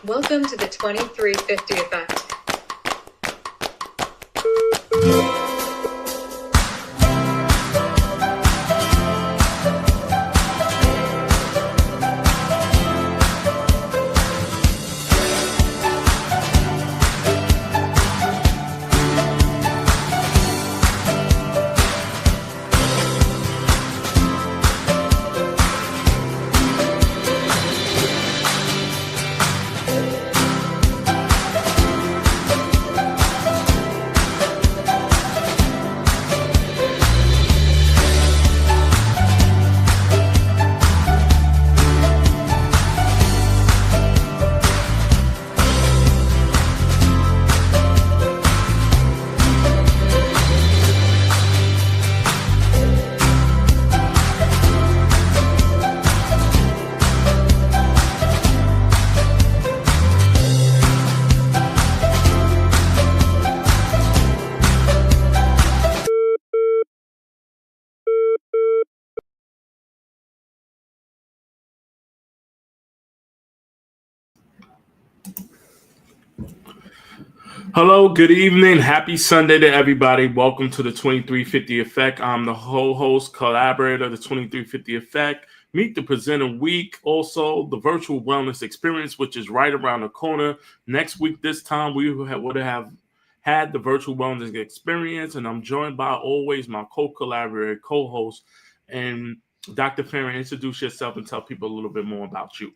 Welcome to the 2350 Effect. Hello, good evening. Happy Sunday to everybody. Welcome to the 2350 Effect. I'm the host, collaborator of the 2350 Effect. Meet the presenter week. Also, the virtual wellness experience, which is right around the corner. Next week, this time, we would have had the virtual wellness experience, and I'm joined by always my co-collaborator, co-host, and Dr. Farron. Introduce yourself and tell people a little bit more about you.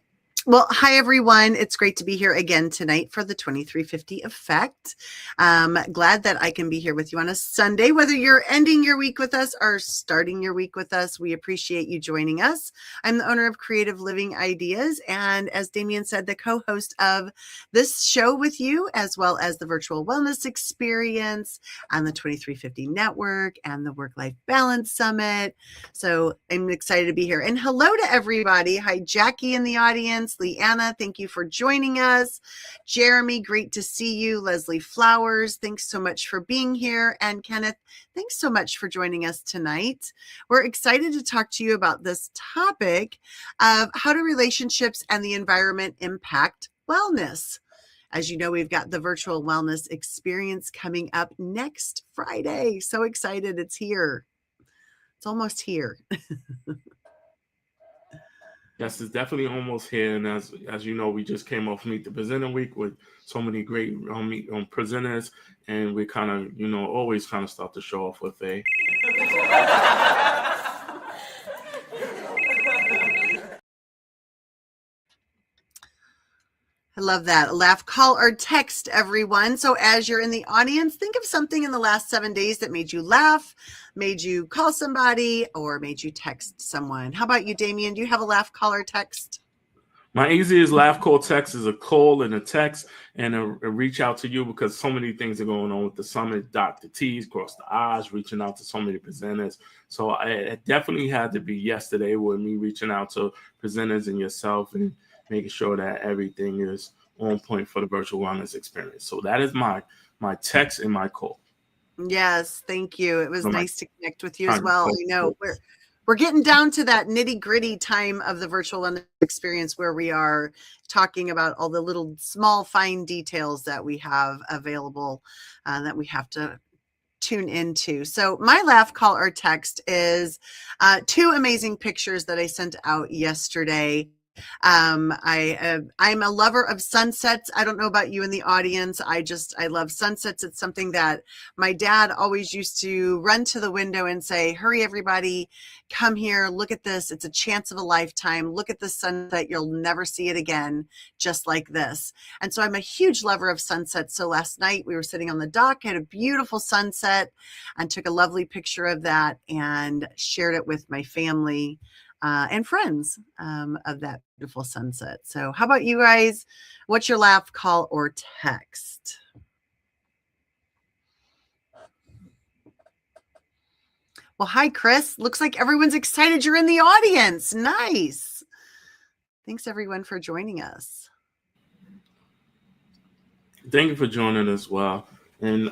Well, hi, everyone. It's great to be here again tonight for the 2350 Effect. Glad that I can be here with you on a Sunday, whether you're ending your week with us or starting your week with us. We appreciate you joining us. I'm the owner of Creative Living Ideas, and as Damien said, the co-host of this show with you, as well as the Virtual Wellness Experience and the 2350 Network and the Work-Life Balance Summit. So I'm excited to be here. And hello to everybody. Hi, Jackie in the audience. Leanna, thank you for joining us. Jeremy, great to see you. Leslie Flowers, thanks so much for being here. And Kenneth, thanks so much for joining us tonight. We're excited to talk to you about this topic of how do relationships and the environment impact wellness. As you know, we've got the virtual wellness experience coming up next Friday. So excited, it's here. It's almost here. Yes, it's definitely almost here, and as you know, we just came off Meet the Presenter Week with so many great presenters, and we kind of, always kind of start the show off with a. I love that. Laugh, call, or text, everyone. So as you're in the audience, think of something in the last 7 days that made you laugh, made you call somebody, or made you text someone. How about you, Damien? Do you have a laugh, call, or text? My easiest laugh, call, text is a call and a text and a reach out to you because so many things are going on with the summit. Dot the T's, cross the I's, reaching out to so many presenters. So it definitely had to be yesterday with me reaching out to presenters and yourself and making sure that everything is on point for the virtual wellness experience. So that is my text and my call. Yes, thank you. It was nice to connect with you as well. I know we're getting down to that nitty-gritty time of the virtual wellness experience where we are talking about all the little small fine details that we have available that we have to tune into. So my laugh, call, or text is 2 amazing pictures that I sent out yesterday. I'm a lover of sunsets. I don't know about you in the audience. I love sunsets. It's something that my dad always used to run to the window and say, hurry, everybody, come here, look at this. It's a chance of a lifetime. Look at the sunset. You'll never see it again, just like this. And so I'm a huge lover of sunsets. So last night we were sitting on the dock, had a beautiful sunset, and took a lovely picture of that and shared it with my family and friends of that beautiful sunset. So how about you guys? What's your laugh, call, or text? Well, hi, Chris. Looks like everyone's excited you're in the audience. Nice. Thanks, everyone, for joining us. Thank you for joining as well. And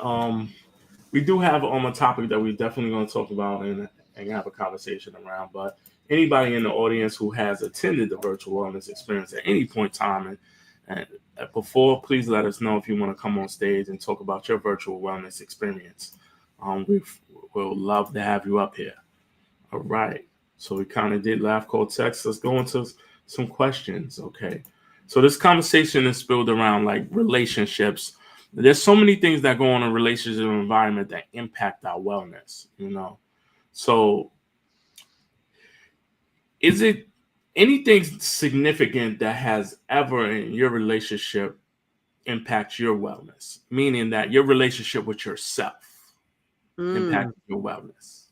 we do have a topic that we're definitely going to talk about and have a conversation around. But anybody in the audience who has attended the virtual wellness experience at any point in time and But before, please let us know if you want to come on stage and talk about your virtual wellness experience. We'll love to have you up here. All right. So we kind of did laugh, call, text. Let's go into some questions. Okay. So this conversation is spilled around like relationships. There's so many things that go on in a relationship environment that impact our wellness, you know. So is it anything significant that has ever in your relationship impact your wellness? Meaning that your relationship with yourself impacts your wellness.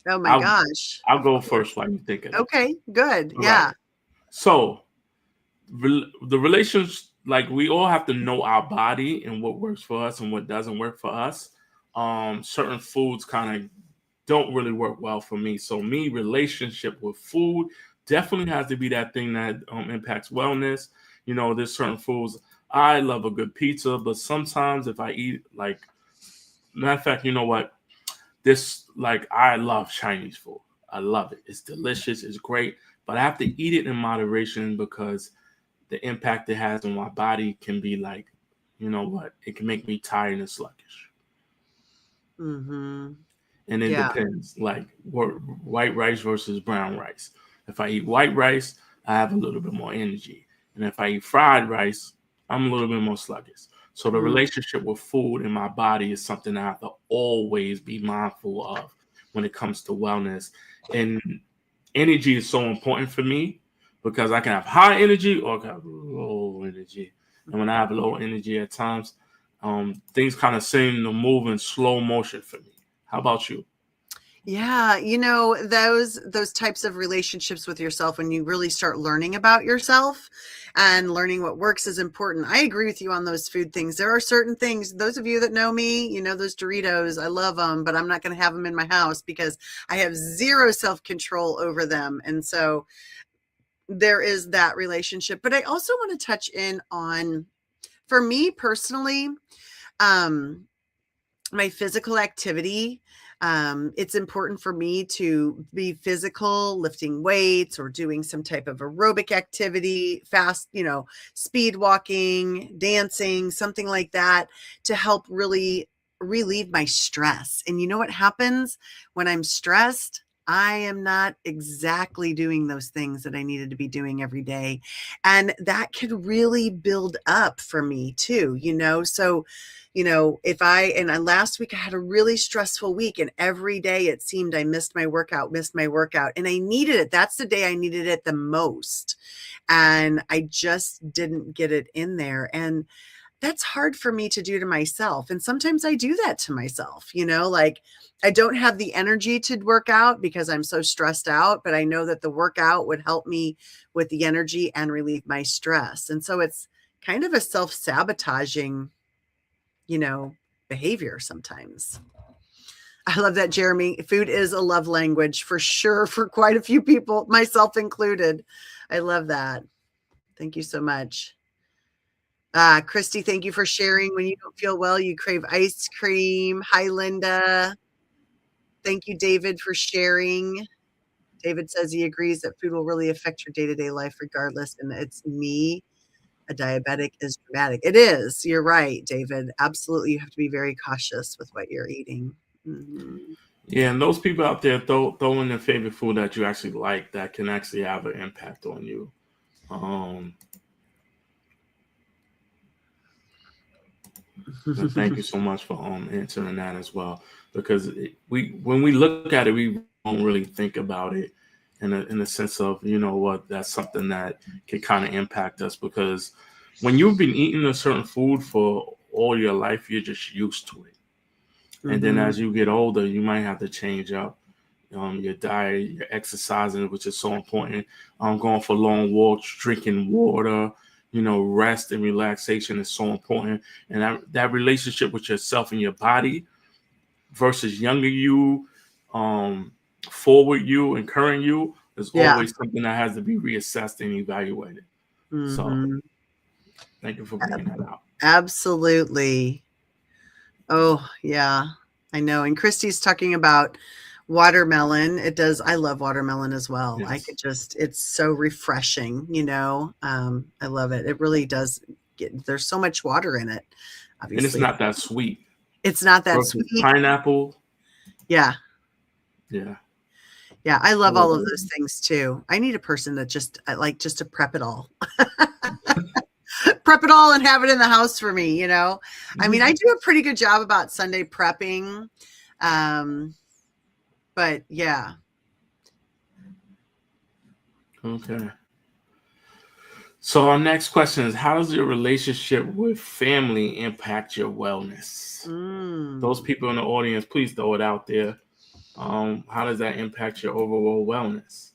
Oh my gosh. I'll go first while you think of it. Okay, good. All yeah. Right. So the relations, like we all have to know our body and what works for us and what doesn't work for us. Certain foods kind of don't really work well for me. So relationship with food definitely has to be that thing that impacts wellness. You know, there's certain foods. I love a good pizza, but sometimes if I eat like, matter of fact, you know what? I love Chinese food. I love it. It's delicious. It's great. But I have to eat it in moderation because the impact it has on my body can be like, you know what? It can make me tired and sluggish. Mm-hmm. And it depends, like white rice versus brown rice. If I eat white rice, I have a little bit more energy. And if I eat fried rice, I'm a little bit more sluggish. So the relationship with food in my body is something I have to always be mindful of when it comes to wellness. And energy is so important for me because I can have high energy or I can have low energy. And when I have low energy at times, things kind of seem to move in slow motion for me. How about you? Yeah, you know, those types of relationships with yourself, when you really start learning about yourself and learning what works, is important. I agree with you on those food things. There are certain things, those of you that know me, you know, those Doritos, I love them, but I'm not going to have them in my house because I have zero self-control over them. And so there is that relationship. But I also want to touch in on, for me personally, my physical activity. It's important for me to be physical, lifting weights or doing some type of aerobic activity, fast, you know, speed walking, dancing, something like that, to help really relieve my stress. And you know what happens when I'm stressed? I am not exactly doing those things that I needed to be doing every day. And that could really build up for me too, you know? So, you know, last week I had a really stressful week and every day it seemed I missed my workout and I needed it. That's the day I needed it the most. And I just didn't get it in there. And that's hard for me to do to myself. And sometimes I do that to myself, you know, like I don't have the energy to work out because I'm so stressed out, but I know that the workout would help me with the energy and relieve my stress. And so it's kind of a self-sabotaging, you know, behavior sometimes. I love that, Jeremy. Food is a love language for sure for quite a few people, myself included. I love that. Thank you so much. Christy, thank you for sharing. When you don't feel well, you crave ice cream. Hi, Linda. Thank you, David, for sharing. David says he agrees that food will really affect your day-to-day life regardless. And it's me. A diabetic is dramatic. It is. You're right, David. Absolutely. You have to be very cautious with what you're eating. Mm-hmm. Yeah, and those people out there throw in their favorite food that you actually like that can actually have an impact on you. Thank you so much for answering that as well, because when we look at it, we don't really think about it in a sense of, you know what, that's something that can kind of impact us, because when you've been eating a certain food for all your life, you're just used to it. Mm-hmm. And then as you get older, you might have to change up your diet, your exercising, which is so important. Going for long walks, drinking water, you know, rest and relaxation is so important. And that relationship with yourself and your body versus younger you, forward you, and current you is always something that has to be reassessed and evaluated. Mm-hmm. So thank you for bringing that out. Absolutely. Oh, yeah, I know. And Christy's talking about watermelon. I love watermelon as well. Yes. It's so refreshing, you know. I love it. It really does there's so much water in it. Obviously. And it's not that sweet. It's not that sweet. Pineapple. Yeah. Yeah. Yeah. I love all of those things too. I need a person that just to prep it all. Prep it all and have it in the house for me, I mean, I do a pretty good job about Sunday prepping. But yeah. Okay. So our next question is, how does your relationship with family impact your wellness? Those people in the audience, please throw it out there. How does that impact your overall wellness?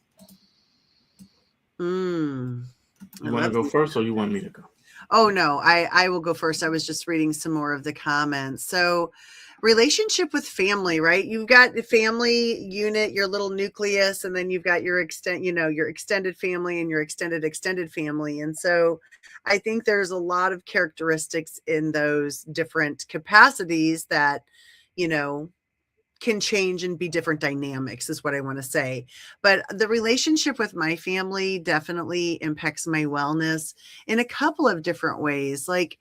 You want to go first, or you want me to go? Oh, no, I will go first. I was just reading some more of the comments. So relationship with family, right? You've got the family unit, your little nucleus, and then you've got your your extended family and your extended family. And so I think there's a lot of characteristics in those different capacities that, can change and be different dynamics is what I want to say. But the relationship with my family definitely impacts my wellness in a couple of different ways. Like,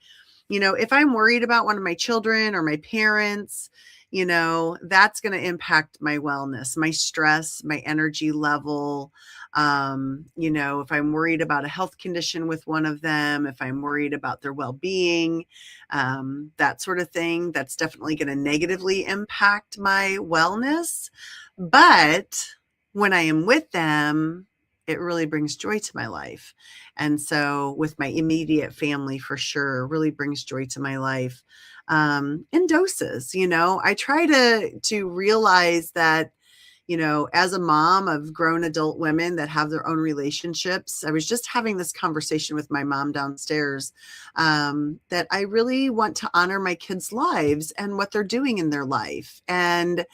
if I'm worried about one of my children or my parents, that's going to impact my wellness, my stress, my energy level. If I'm worried about a health condition with one of them, if I'm worried about their well-being, that sort of thing, that's definitely going to negatively impact my wellness. But when I am with them, it really brings joy to my life. And so with my immediate family, for sure, really brings joy to my life. In doses, I try to realize that, as a mom of grown adult women that have their own relationships, I was just having this conversation with my mom downstairs, that I really want to honor my kids' lives and what they're doing in their life and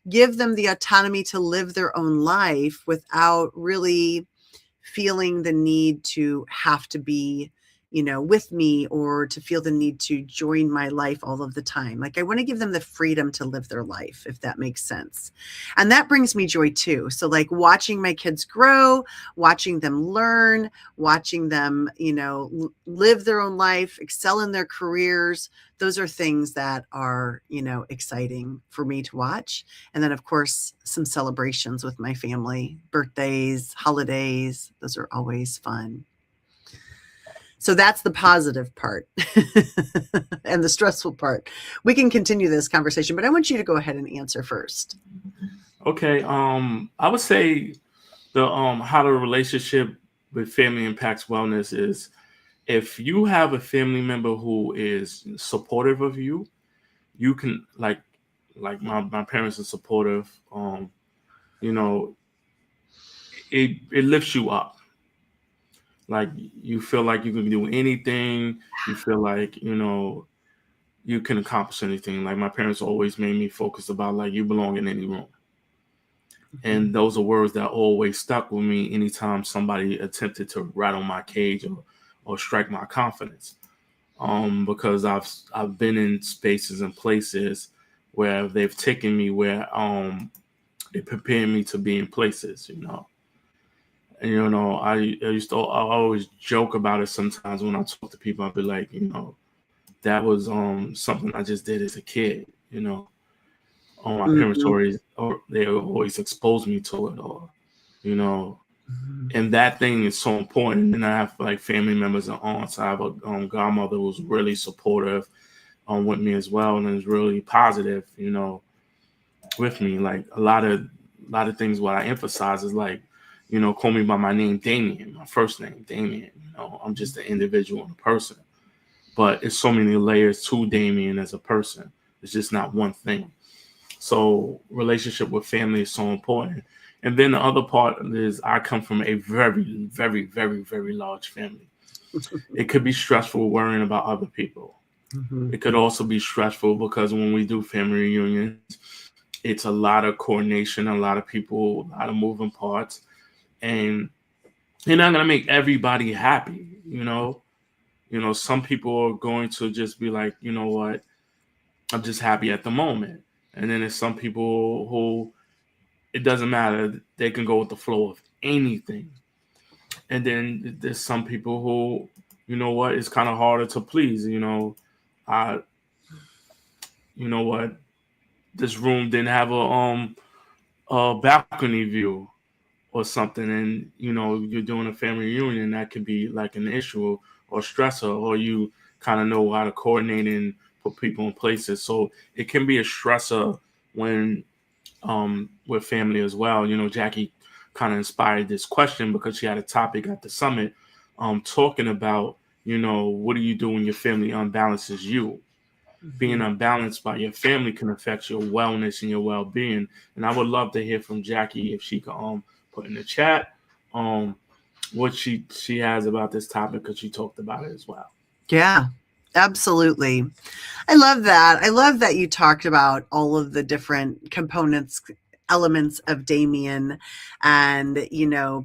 give them the autonomy to live their own life without really feeling the need to have to be, with me or to feel the need to join my life all of the time. Like I want to give them the freedom to live their life, if that makes sense. And that brings me joy too. So like watching my kids grow, watching them learn, watching them, live their own life, excel in their careers. Those are things that are, exciting for me to watch. And then of course, some celebrations with my family, birthdays, holidays, those are always fun. So that's the positive part and the stressful part. We can continue this conversation, but I want you to go ahead and answer first. Okay. I would say how the relationship with family impacts wellness is if you have a family member who is supportive of you, you can like my parents are supportive. It lifts you up. Like you feel like you can do anything. You feel like, you can accomplish anything. Like my parents always made me focus about like you belong in any room. And those are words that always stuck with me anytime somebody attempted to rattle my cage or strike my confidence. Because I've been in spaces and places where they've taken me where they prepared me to be in places, And I always joke about it sometimes when I talk to people. I'll be like, that was something I just did as a kid, My parents they always exposed me to it, or and that thing is so important. And I have like family members and aunts. I have a godmother who's really supportive with me as well, and is really positive, with me. Like a lot of things. What I emphasize is like, call me by my name, Damien, my first name, Damien. I'm just an individual and a person. But it's so many layers to Damien as a person. It's just not one thing. So relationship with family is so important. And then the other part is I come from a very, very, very, very large family. It could be stressful worrying about other people. It could also be stressful because when we do family reunions, it's a lot of coordination, a lot of people, a lot of moving parts. And you're not going to make everybody happy, some people are going to just be like, you know what, I'm just happy at the moment. And then there's some people who it doesn't matter. They can go with the flow of anything. And then there's some people who, you know what, it's kind of harder to please. I, you know what, this room didn't have a balcony view or something, and you're doing a family reunion, that could be like an issue or stressor, or you kind of know how to coordinate and put people in places. So it can be a stressor when with family as well. Jackie kind of inspired this question because she had a topic at the summit talking about, what do you do when your family unbalances you? Being unbalanced by your family can affect your wellness and your well-being. And I would love to hear from Jackie if she could put in the chat what she has about this topic, because she talked about it as well. Yeah, absolutely. I love that. I love that you talked about all of the different components, elements of Damien, and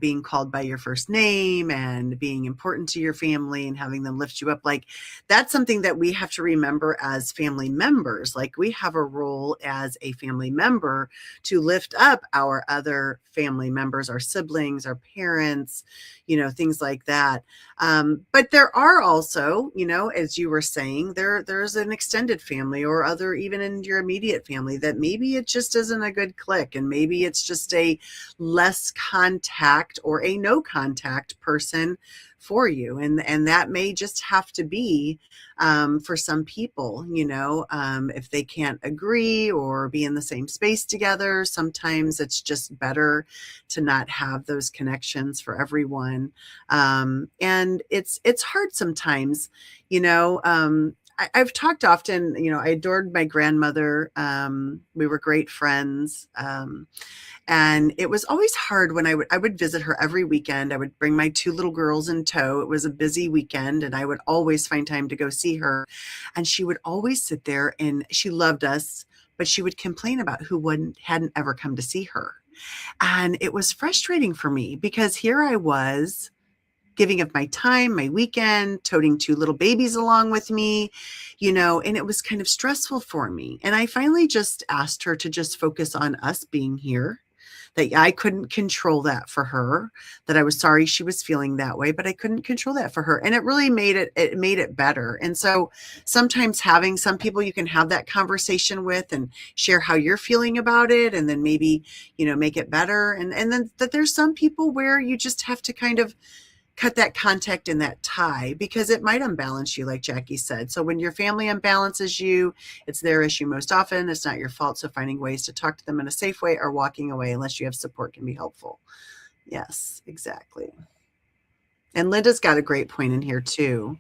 being called by your first name and being important to your family and having them lift you up. Like, that's something that we have to remember as family members. Like, we have a role as a family member to lift up our other family members, our siblings, our parents, things like that. But there are also, as you were saying, there's an extended family or other, even in your immediate family, that maybe it just isn't a good click, and maybe it's just a less contact or a no contact person for you. And that may just have to be for some people, if they can't agree or be in the same space together, sometimes it's just better to not have those connections for everyone. And it's hard sometimes, I've talked often, I adored my grandmother. We were great friends. And it was always hard when I would visit her every weekend. I would bring my 2 little girls in tow. It was a busy weekend, and I would always find time to go see her. And she would always sit there, and she loved us, but she would complain about who hadn't ever come to see her. And it was frustrating for me, because here I was giving of my time, my weekend, toting 2 little babies along with me, and it was kind of stressful for me. And I finally just asked her to just focus on us being here, that I couldn't control that for her, that I was sorry she was feeling that way, but I couldn't control that for her. And it really made it better. And so sometimes having some people you can have that conversation with and share how you're feeling about it, and then maybe, make it better. And then that there's some people where you just have to kind of cut that contact and that tie, because it might unbalance you, like Jackie said. So when your family unbalances you, it's their issue most often. It's not your fault. So finding ways to talk to them in a safe way or walking away unless you have support can be helpful. Yes, exactly. And Linda's got a great point in here too.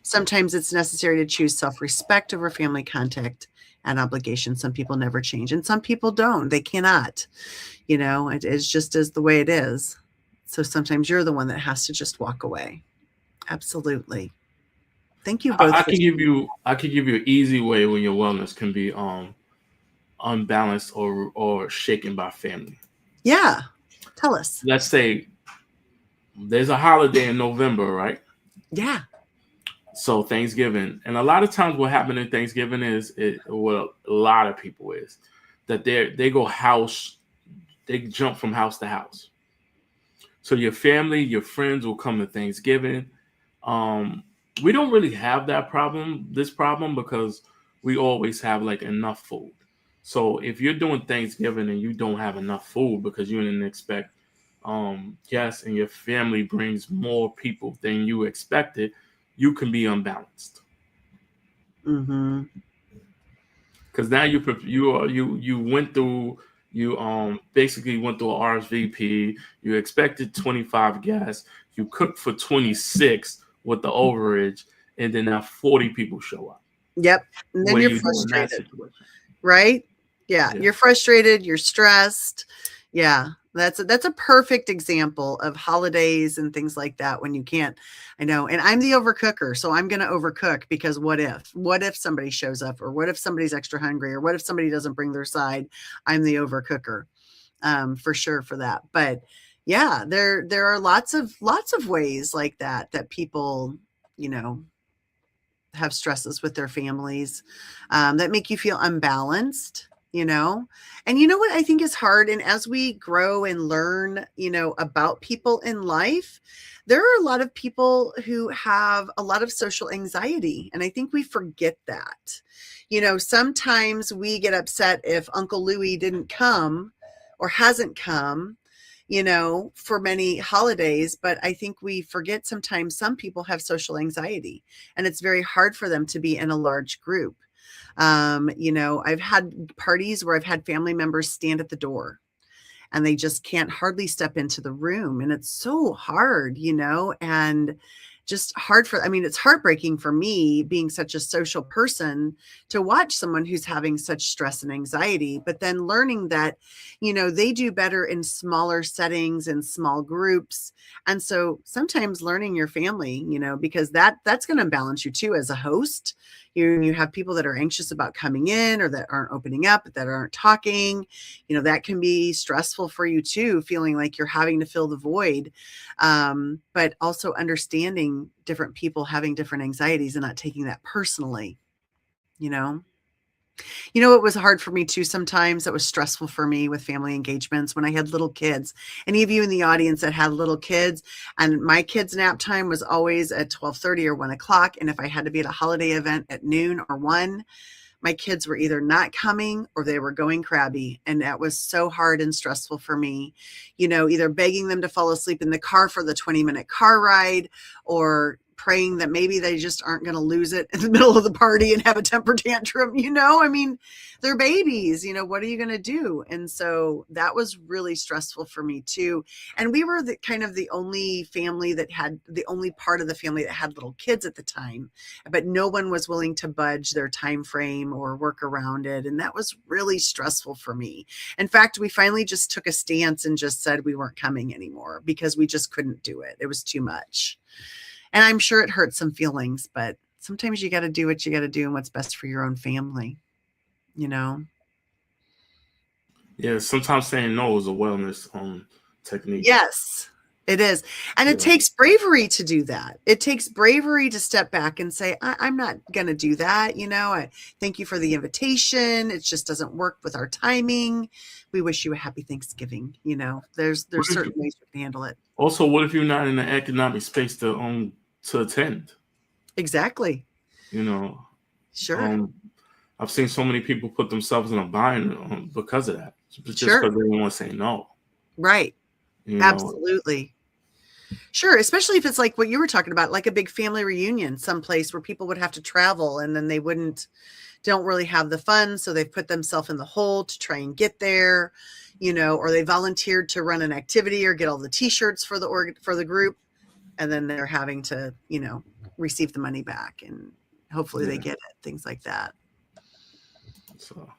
Sometimes it's necessary to choose self-respect over family contact and obligation. Some people never change, and some people don't. They cannot. It is just as the way it is. So sometimes you're the one that has to just walk away. Absolutely. Thank you both. I can give you an easy way when your wellness can be unbalanced or shaken by family. Yeah. Tell us. Let's say there's a holiday in November, right? Yeah. So Thanksgiving. And a lot of times what happens in Thanksgiving is, a lot of people is that they jump from house to house. So your family, your friends will come to Thanksgiving. We don't really have this problem, because we always have like enough food. So if you're doing Thanksgiving and you don't have enough food because you didn't expect guests, and your family brings more people than you expected, you can be unbalanced. Mm-hmm. Because now you basically went through an RSVP. You expected 25 guests. You cooked for 26 with the overage, and then now 40 people show up. Yep. And then you're frustrated, right? Yeah. You're frustrated. You're stressed. Yeah. That's a perfect example of holidays and things like that when you can't. I know. And I'm the overcooker, so I'm going to overcook, because what if somebody shows up, or what if somebody's extra hungry, or what if somebody doesn't bring their side? I'm the overcooker, for sure, for that. But yeah, there are lots of ways like that people, have stresses with their families, that make you feel unbalanced. you know? And you know what I think is hard? And as we grow and learn, about people in life, there are a lot of people who have a lot of social anxiety. And I think we forget that. Sometimes we get upset if Uncle Louie didn't come or hasn't come, for many holidays. But I think we forget sometimes some people have social anxiety and it's very hard for them to be in a large group. I've had parties where I've had family members stand at the door and they just can't hardly step into the room. And it's so hard, and just hard it's heartbreaking for me being such a social person to watch someone who's having such stress and anxiety, but then learning that, they do better in smaller settings and small groups. And so sometimes learning your family, because that's going to balance you too as a host. You have people that are anxious about coming in or that aren't opening up, that aren't talking, that can be stressful for you too, feeling like you're having to fill the void. But also understanding different people having different anxieties and not taking that personally, It was hard for me too sometimes. It was stressful for me with family engagements when I had little kids. Any of you in the audience that had little kids, and my kids' nap time was always at 12:30 or 1 o'clock. And if I had to be at a holiday event at noon or 1, my kids were either not coming or they were going crabby. And that was so hard and stressful for me, either begging them to fall asleep in the car for the 20-minute car ride or praying that maybe they just aren't going to lose it in the middle of the party and have a temper tantrum. They're babies, what are you going to do? And so that was really stressful for me too. And we were the only family the only part of the family that had little kids at the time, but no one was willing to budge their time frame or work around it. And that was really stressful for me. In fact, we finally just took a stance and just said we weren't coming anymore because we just couldn't do it. It was too much. And I'm sure it hurt some feelings, but sometimes you got to do what you got to do and what's best for your own family, Yeah, sometimes saying no is a wellness technique. Yes, it is. And it takes bravery to do that. It takes bravery to step back and say, I'm not going to do that. I thank you for the invitation. It just doesn't work with our timing. We wish you a happy Thanksgiving. There's certain ways we can handle it. Also, what if you're not in the economic space to attend? Exactly. Sure. I've seen so many people put themselves in a bind because of that. Just because they don't want to say no. Right. Absolutely. Sure. Especially if it's like what you were talking about, like a big family reunion, someplace where people would have to travel and then they don't really have the funds. So they've put themselves in the hole to try and get there, or they volunteered to run an activity or get all the t-shirts for the group. And then they're having to, receive the money back and hopefully they get it. Things like that. So.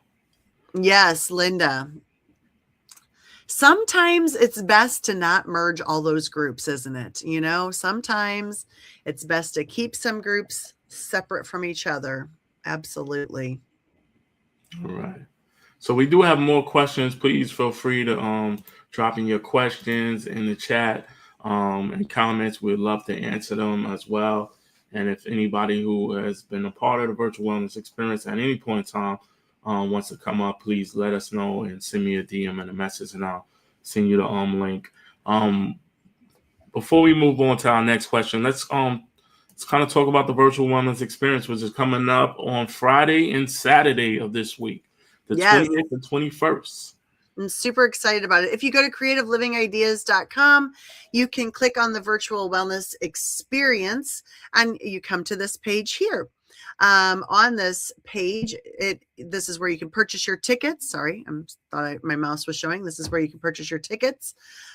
Yes, Linda. Sometimes it's best to not merge all those groups, isn't it? Sometimes it's best to keep some groups separate from each other. Absolutely. All right. So we do have more questions. Please feel free to drop in your questions in the chat and comments. We'd love to answer them as well. And if anybody who has been a part of the virtual wellness experience at any point in time wants to come up, please let us know and send me a DM and a message, and I'll send you the link. Before we move on to our next question, let's kind of talk about the virtual wellness experience, which is coming up on Friday and Saturday of this week, the 20th and 21st. I'm super excited about it. If you go to creativelivingideas.com, you can click on the virtual wellness experience and you come to this page here. On this page, this is where you can purchase your tickets. Sorry, my mouse was showing. This is where you can purchase your tickets.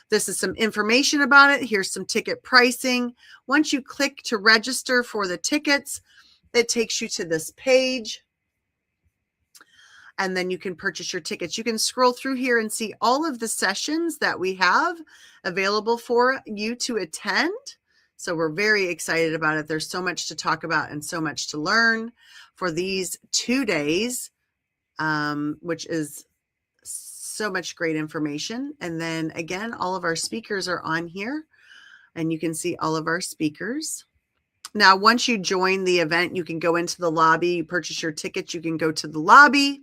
This is some information about it. Here's some ticket pricing. Once you click to register for the tickets, it takes you to this page. And then you can purchase your tickets. You can scroll through here and see all of the sessions that we have available for you to attend. So we're very excited about it. There's so much to talk about and so much to learn for these 2 days, which is so much great information. And then again, all of our speakers are on here and you can see all of our speakers. Now, once you join the event, you can go into the lobby, you purchase your tickets, you can go to the lobby.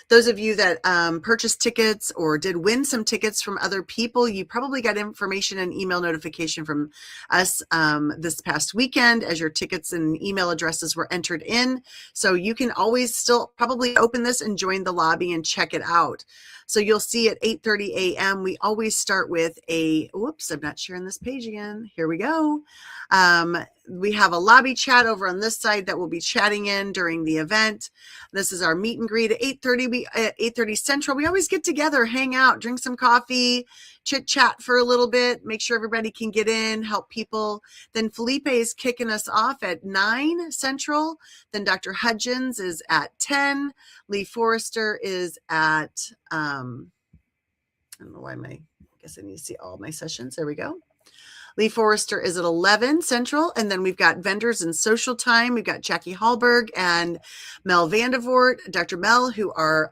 Those of you that purchased tickets or did win some tickets from other people, you probably got information and email notification from us this past weekend as your tickets and email addresses were entered in. So you can always still probably open this and join the lobby and check it out. So you'll see at 8:30 a.m. we always start with whoops, I'm not sharing this page again. Here we go. We have a lobby chat over on this side that we'll be chatting in during the event. This is our meet and greet at 8:30 Central. We always get together, hang out, drink some coffee, chit chat for a little bit, make sure everybody can get in, help people. Then Felipe is kicking us off at 9 Central. Then Dr. Hudgens is at 10. Lee Forrester is at, I don't know why I guess I need to see all my sessions. There we go. Lee Forrester is at 11 Central. And then we've got vendors and social time. We've got Jackie Hallberg and Mel Vandevort, Dr. Mel, who are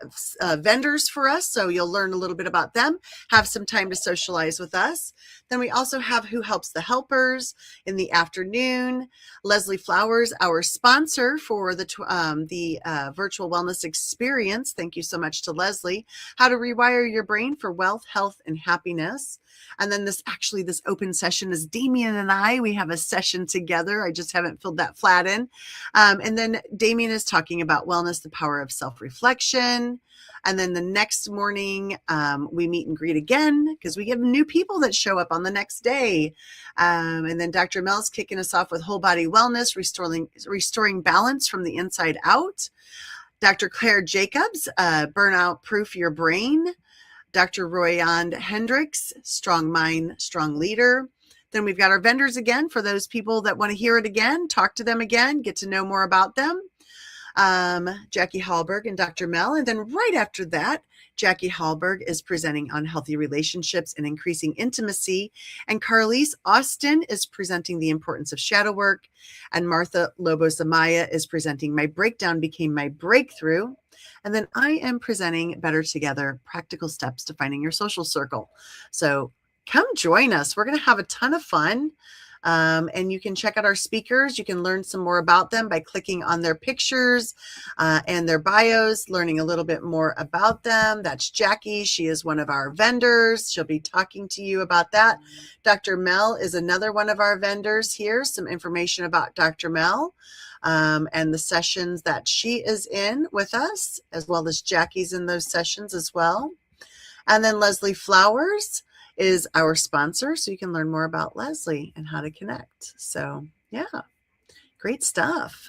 vendors for us. So you'll learn a little bit about them, have some time to socialize with us. Then we also have Who Helps the Helpers in the afternoon. Leslie Flowers, our sponsor for the virtual wellness experience. Thank you so much to Leslie. How to rewire your brain for wealth, health, and happiness. And then this open session is Damien and we have a session together. I just haven't filled that flat in. And then Damien is talking about wellness, the power of self-reflection. And then the next morning, we meet and greet again because we get new people that show up on the next day. And then Dr. Mel's kicking us off with whole body wellness, restoring balance from the inside out. Dr. Claire Jacobs, burnout proof your brain. Dr. Royand Hendricks, strong mind, strong leader. Then we've got our vendors again for those people that want to hear it again, talk to them again, get to know more about them. Jackie Hallberg and Dr. Mel. And then right after that, Jackie Hallberg is presenting on healthy relationships and increasing intimacy. And Carlise Austin is presenting the importance of shadow work. And Martha Lobos Amaya is presenting My Breakdown Became My Breakthrough. And then I am presenting Better Together, Practical Steps to Finding Your Social Circle. So come join us. We're going to have a ton of fun. And you can check out our speakers. You can learn some more about them by clicking on their pictures and their bios, learning a little bit more about them. That's Jackie. She is one of our vendors. She'll be talking to you about that. Dr. Mel is another one of our vendors here. Some information about Dr. Mel. And the sessions that she is in with us, as well as Jackie's in those sessions as well. And then Leslie Flowers is our sponsor, so you can learn more about Leslie and how to connect. So yeah, great stuff.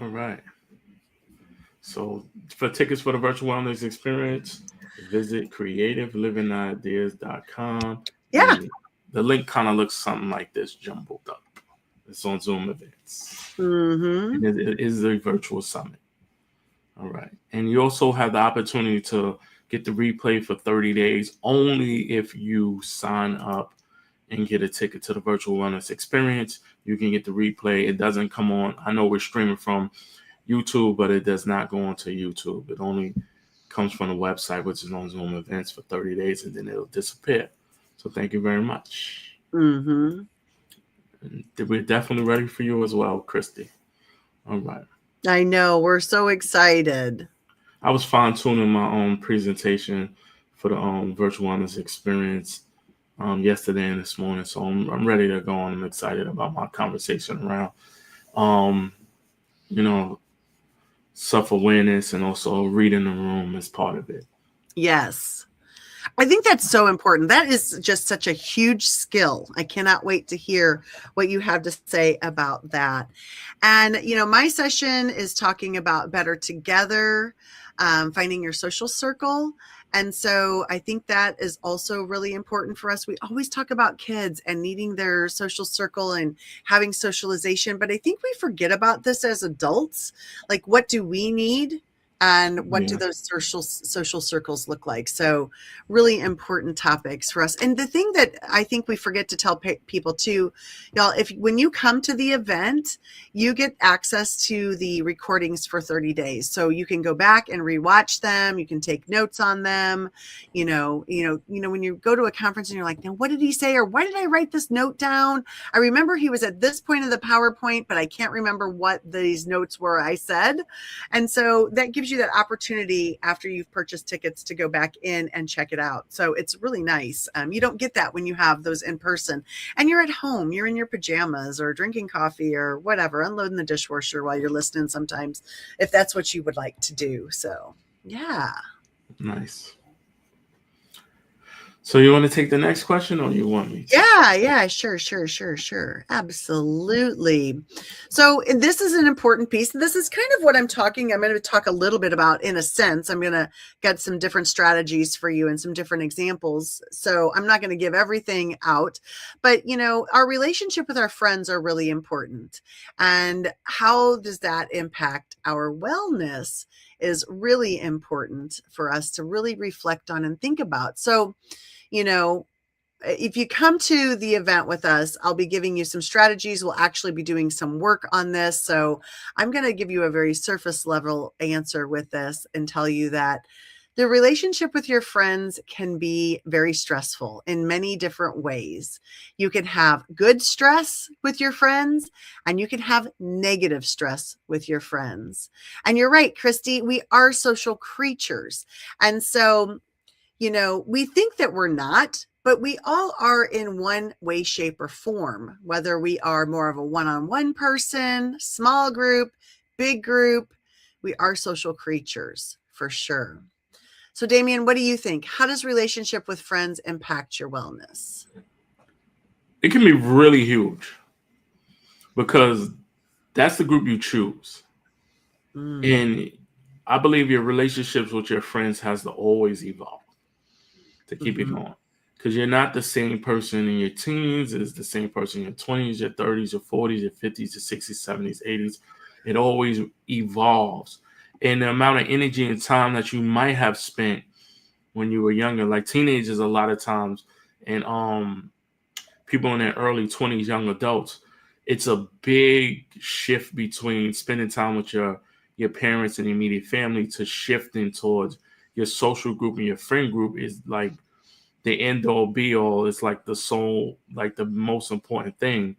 All right. So for tickets for the virtual wellness experience, visit creativelivingideas.com. Yeah. And the link kind of looks something like this, jumbled up. It's on Zoom events. Mm-hmm. And it is a virtual summit. All right. And you also have the opportunity to get the replay for 30 days only if you sign up and get a ticket to the virtual wellness experience. You can get the replay. It doesn't come on. I know we're streaming from YouTube, but it does not go onto YouTube. It only comes from the website, which is on Zoom events for 30 days, and then it'll disappear. So thank you very much. Mm-hmm. And we're definitely ready for you as well, Christy. All right. I know. We're so excited. I was fine-tuning my own presentation for the virtual wellness experience yesterday and this morning. So I'm ready to go on. I'm excited about my conversation around, self-awareness and also reading the room as part of it. Yes. I think that's so important. That is just such a huge skill. I cannot wait to hear what you have to say about that. And, my session is talking about Better Together, finding your social circle. And so I think that is also really important for us. We always talk about kids and needing their social circle and having socialization, but I think we forget about this as adults. Like, what do we need and what do those social circles look like? So really important topics for us. And the thing that I think we forget to tell people too, y'all, when you come to the event, you get access to the recordings for 30 days. So you can go back and rewatch them. You can take notes on them. You know, when you go to a conference and you're like, now what did he say? Or why did I write this note down? I remember he was at this point of the PowerPoint, but I can't remember what these notes were I said. And so that gives you that opportunity after you've purchased tickets to go back in and check it out. So it's really nice. You don't get that when you have those in person and you're at home, you're in your pajamas or drinking coffee or whatever, unloading the dishwasher while you're listening sometimes, if that's what you would like to do. So, yeah. Nice. So you want to take the next question or you want me to? Yeah, sure. Absolutely. So this is an important piece. This is kind of what I'm going to talk a little bit about in a sense. I'm going to get some different strategies for you and some different examples. So I'm not going to give everything out, but our relationship with our friends are really important. And how does that impact our wellness is really important for us to really reflect on and think about. So, if you come to the event with us, I'll be giving you some strategies. We'll actually be doing some work on this. So I'm going to give you a very surface level answer with this and tell you that the relationship with your friends can be very stressful in many different ways. You can have good stress with your friends and you can have negative stress with your friends. And you're right, Christy, we are social creatures. And so we think that we're not, but we all are in one way, shape, or form, whether we are more of a one-on-one person, small group, big group, we are social creatures for sure. So Damien, what do you think? How does relationship with friends impact your wellness? It can be really huge because that's the group you choose. And I believe your relationships with your friends has to always evolve to keep it going, because you're not the same person in your teens as the same person in your 20s, your 30s, your 40s, your 50s, your 60s, 70s, 80s. It always evolves. And the amount of energy and time that you might have spent when you were younger, like teenagers a lot of times, and people in their early 20s, young adults, it's a big shift between spending time with your parents and immediate family to shifting towards your social group and your friend group is like the end all be all. It's like the soul, like the most important thing.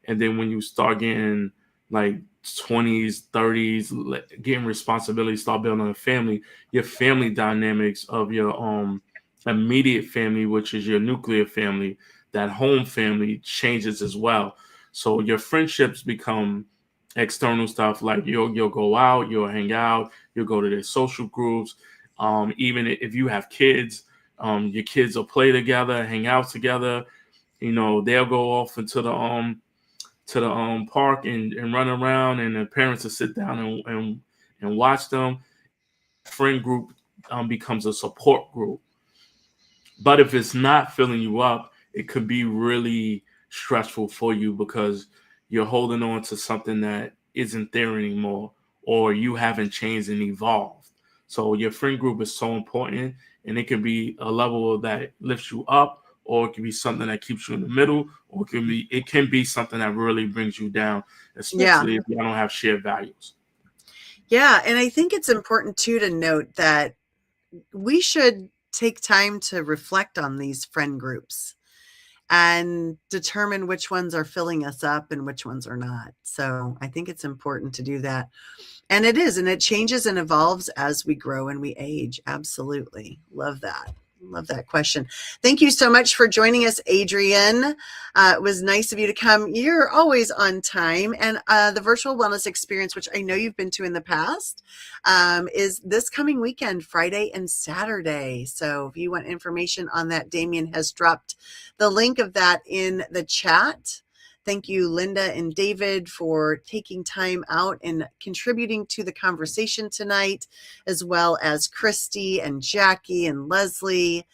And then when you start getting like 20s, 30s, getting responsibility, start building a family, your family dynamics of your immediate family, which is your nuclear family, that home family changes as well. So your friendships become external stuff. Like you'll go out, you'll hang out, you'll go to their social groups. Even if you have kids, your kids will play together, hang out together. They'll go off into the park and run around, and the parents will sit down and watch them. Friend group becomes a support group. But if it's not filling you up, it could be really stressful for you because you're holding on to something that isn't there anymore, or you haven't changed and evolved. So your friend group is so important, and it can be a level that lifts you up, or it can be something that keeps you in the middle, or it can be something that really brings you down, especially if you don't have shared values. Yeah, and I think it's important too to note that we should take time to reflect on these friend groups and determine which ones are filling us up and which ones are not. So I think it's important to do that. And it is, and it changes and evolves as we grow and we age. Absolutely. Love that. Love that question. Thank you so much for joining us, Adrian. It was nice of you to come. You're always on time. And the virtual wellness experience, which I know you've been to in the past, is this coming weekend, Friday and Saturday. So if you want information on that, Damien has dropped the link of that in the chat Thank you, Linda and David, for taking time out and contributing to the conversation tonight, as well as Christy and Jackie and Leslie.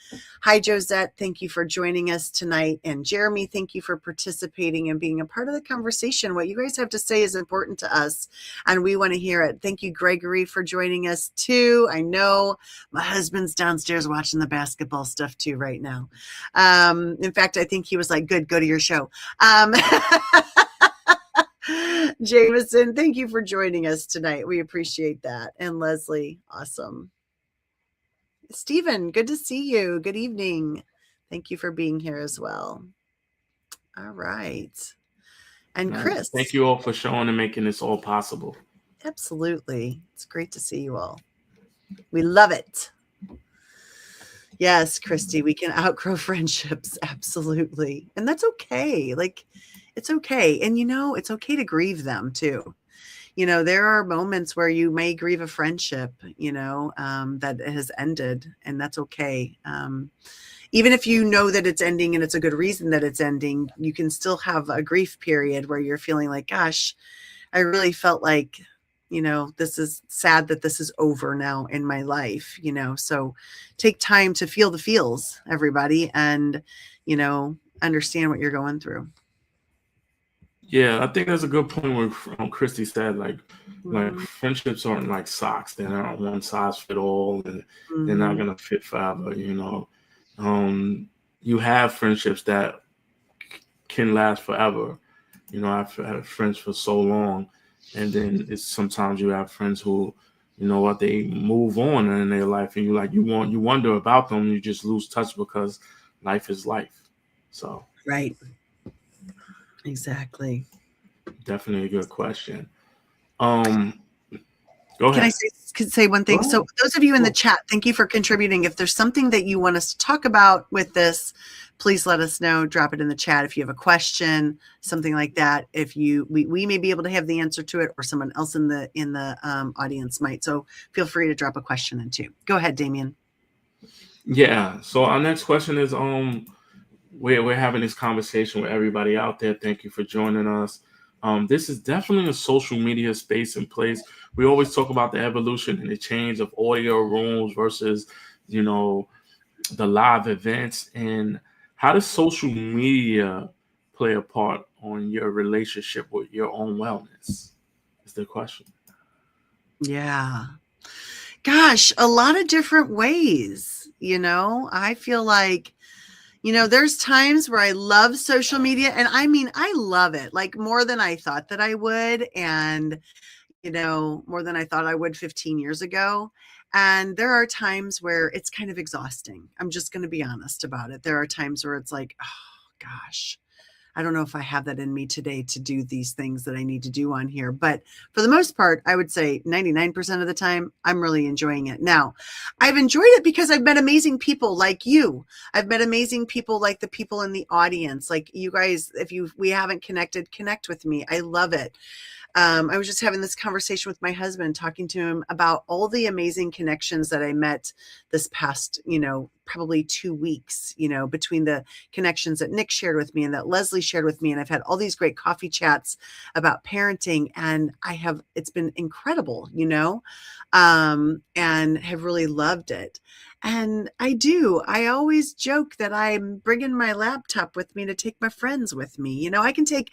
Hi, Josette. Thank you for joining us tonight. And Jeremy, thank you for participating and being a part of the conversation. What you guys have to say is important to us, and we want to hear it. Thank you, Gregory, for joining us too. I know my husband's downstairs watching the basketball stuff too right now. In fact, I think he was like, good, go to your show. Jameson, thank you for joining us tonight. We appreciate that. And Leslie, awesome. Stephen, good to see you. Good evening. Thank you for being here as well. All right. And Chris. Thank you all for showing and making this all possible. Absolutely. It's great to see you all. We love it. Yes, Christy, we can outgrow friendships. Absolutely. And that's okay. Like, it's okay. And, it's okay to grieve them too. There are moments where you may grieve a friendship, that has ended, and that's okay. Even if you know that it's ending and it's a good reason that it's ending, you can still have a grief period where you're feeling like, gosh, I really felt like, this is sad that this is over now in my life, so take time to feel the feels, everybody, and, understand what you're going through. Yeah, I think that's a good point where Christy said, like friendships aren't like socks. They're not one size fit all, and they're not going to fit forever, You have friendships that can last forever. I've had friends for so long, and then it's sometimes you have friends who, they move on in their life, and you wonder about them, and you just lose touch because life is life. So right. Exactly. Definitely a good question. Go ahead. Can I say one thing? So those of you in the chat, thank you for contributing. If there's something that you want us to talk about with this, please let us know. Drop it in the chat if you have a question, something like that. If we may be able to have the answer to it, or someone else in the audience might. So feel free to drop a question in too. Go ahead, Damien. Yeah. So our next question is we're having this conversation with everybody out there. Thank you for joining us. This is definitely a social media space and place. We always talk about the evolution and the change of audio rooms versus, the live events. And how does social media play a part on your relationship with your own wellness? Is the question. Yeah. Gosh, a lot of different ways. I feel like, there's times where I love social media, and I love it like more than I thought that I would. And, more than I thought I would 15 years ago. And there are times where it's kind of exhausting. I'm just going to be honest about it. There are times where it's like, oh gosh, I don't know if I have that in me today to do these things that I need to do on here. But for the most part, I would say 99% of the time, I'm really enjoying it. Now, I've enjoyed it because I've met amazing people like you. I've met amazing people like the people in the audience. Like you guys, we haven't connected, connect with me. I love it. I was just having this conversation with my husband, talking to him about all the amazing connections that I met this past, probably 2 weeks, between the connections that Nick shared with me and that Leslie shared with me. And I've had all these great coffee chats about parenting, and it's been incredible, and have really loved it. And I always joke that I'm bringing my laptop with me to take my friends with me. I can take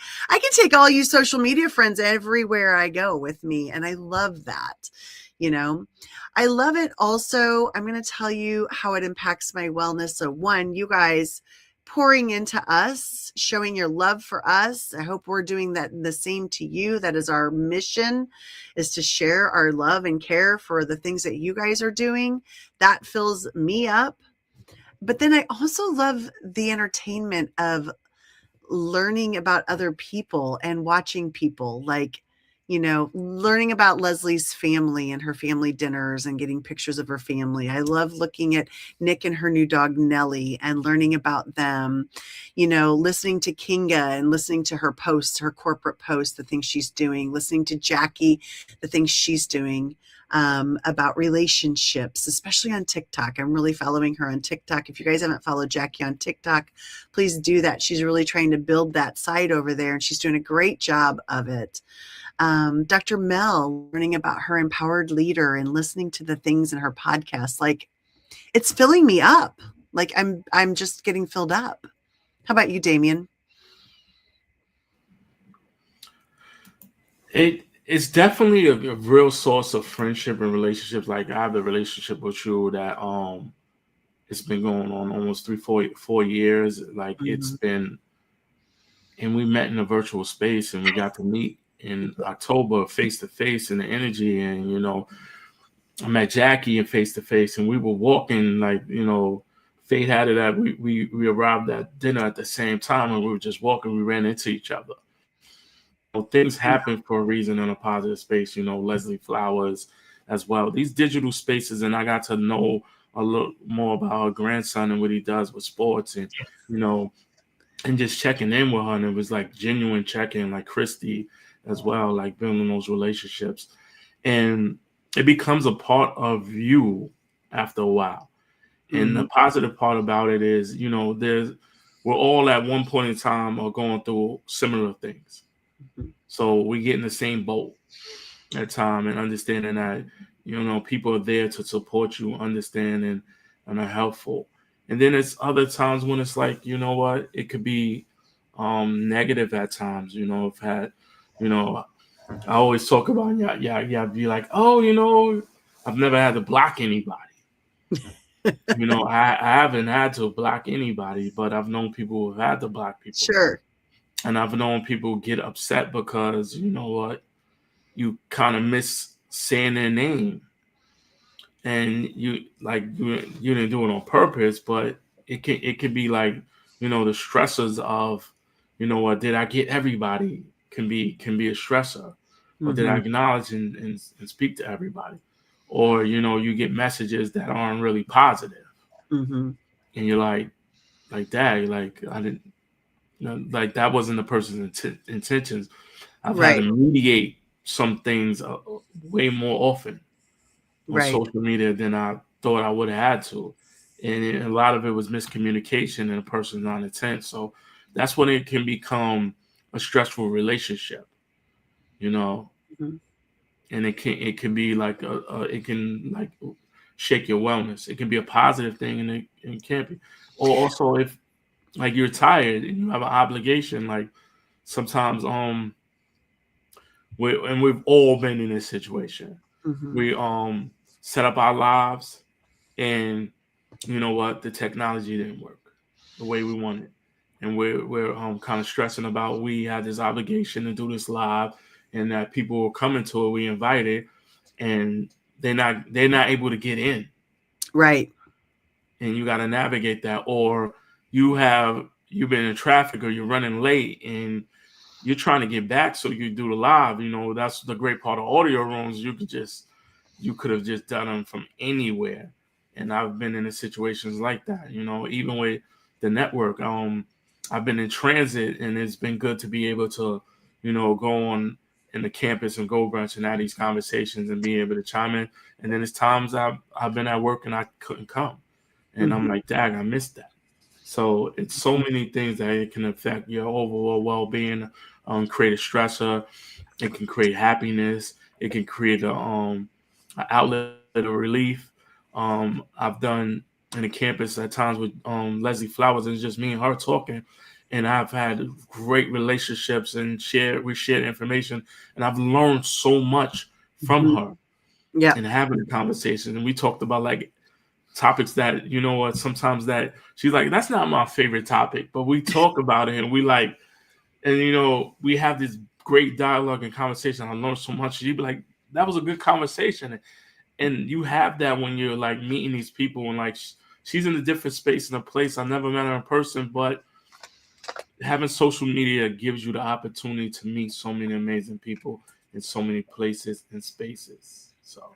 all you social media friends everywhere I go with me. And I love that. I love it. Also, I'm going to tell you how it impacts my wellness. So one, you guys pouring into us, showing your love for us. I hope we're doing that the same to you. That is our mission, is to share our love and care for the things that you guys are doing. That fills me up. But then I also love the entertainment of learning about other people and watching people, like, learning about Leslie's family and her family dinners and getting pictures of her family. I love looking at Nick and her new dog, Nellie, and learning about them, listening to Kinga and listening to her posts, her corporate posts, the things she's doing, listening to Jackie, the things she's doing. about relationships, especially on TikTok. I'm really following her on TikTok. If you guys haven't followed Jackie on TikTok, please do that. She's really trying to build that site over there, and she's doing a great job of it. Dr. Mel, learning about her empowered leader and listening to the things in her podcast, like it's filling me up. Like I'm just getting filled up. How about you, Damien? It's definitely a real source of friendship and relationships. Like I have a relationship with you that it's been going on almost 4 years. Like it's been, and we met in a virtual space and we got to meet in October face to face, and the energy, and I met Jackie in face to face, and we were walking like fate had it that we arrived at dinner at the same time, and we were just walking. We ran into each other. Things happen for a reason in a positive space. Leslie Flowers as well. These digital spaces, and I got to know a little more about our grandson and what he does with sports, and and just checking in with her, and it was like genuine check-in, like Christy as well, like building those relationships, and it becomes a part of you after a while. And the positive part about it is, we're all at one point in time are going through similar things. So we get in the same boat at time, and understanding that, people are there to support you, understanding, and are helpful. And then it's other times when it's like, it could be negative at times. I've had, I always talk about, be like, oh, I've never had to block anybody. I haven't had to block anybody, but I've known people who've had to block people. Sure. And I've known people get upset because, you kind of miss saying their name. And you didn't do it on purpose, but it can be like, the stressors of, did I get everybody can be a stressor. Or did I acknowledge and speak to everybody? Or, you get messages that aren't really positive. And you're like, Dad, like I didn't, like that wasn't the person's intentions. I've had to mediate some things way more often on social media than I thought I would have had to. And a lot of it was miscommunication and a person's non-intent. So that's when it can become a stressful relationship, And it can be like it can like shake your wellness. It can be a positive thing, and it can't be. Or also, if like you're tired and you have an obligation, like sometimes we've all been in this situation. We set up our lives, and the technology didn't work the way we wanted, and we're kind of stressing about we had this obligation to do this live, and that people were coming to it, we invited, and they're not able to get in, right? And you got to navigate that. Or you've been in traffic, or you're running late, and you're trying to get back so you do the live. That's the great part of audio rooms. You could have just done them from anywhere. And I've been in situations like that, even with the network. I've been in transit, and it's been good to be able to, go on in the campus and go brunch and have these conversations and be able to chime in. And then there's times I've been at work and I couldn't come. And I'm like, Dag, I missed that. So it's so many things that it can affect your overall well-being, create a stressor. It can create happiness. It can create an outlet of relief. I've done in the campus at times with Leslie Flowers, and it's just me and her talking. And I've had great relationships and we shared information. And I've learned so much from her and having the conversation. And we talked about like topics that, sometimes that she's like, that's not my favorite topic, but we talk about it, and we like, and, we have this great dialogue and conversation. I learned so much. She'd be like, that was a good conversation. And you have that when you're like meeting these people, and like she's in a different space and a place. I never met her in person, but having social media gives you the opportunity to meet so many amazing people in so many places and spaces. So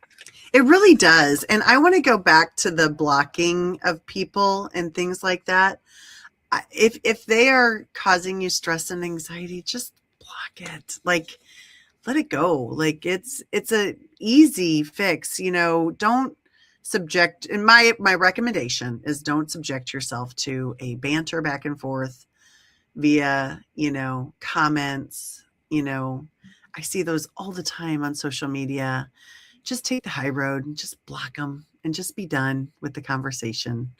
it really does. And I want to go back to the blocking of people and things like that. If they are causing you stress and anxiety, just block it. Like let it go. Like it's a easy fix, don't subject, and my recommendation is don't subject yourself to a banter back and forth via, comments, I see those all the time on social media. Just take the high road and just block them and just be done with the conversation.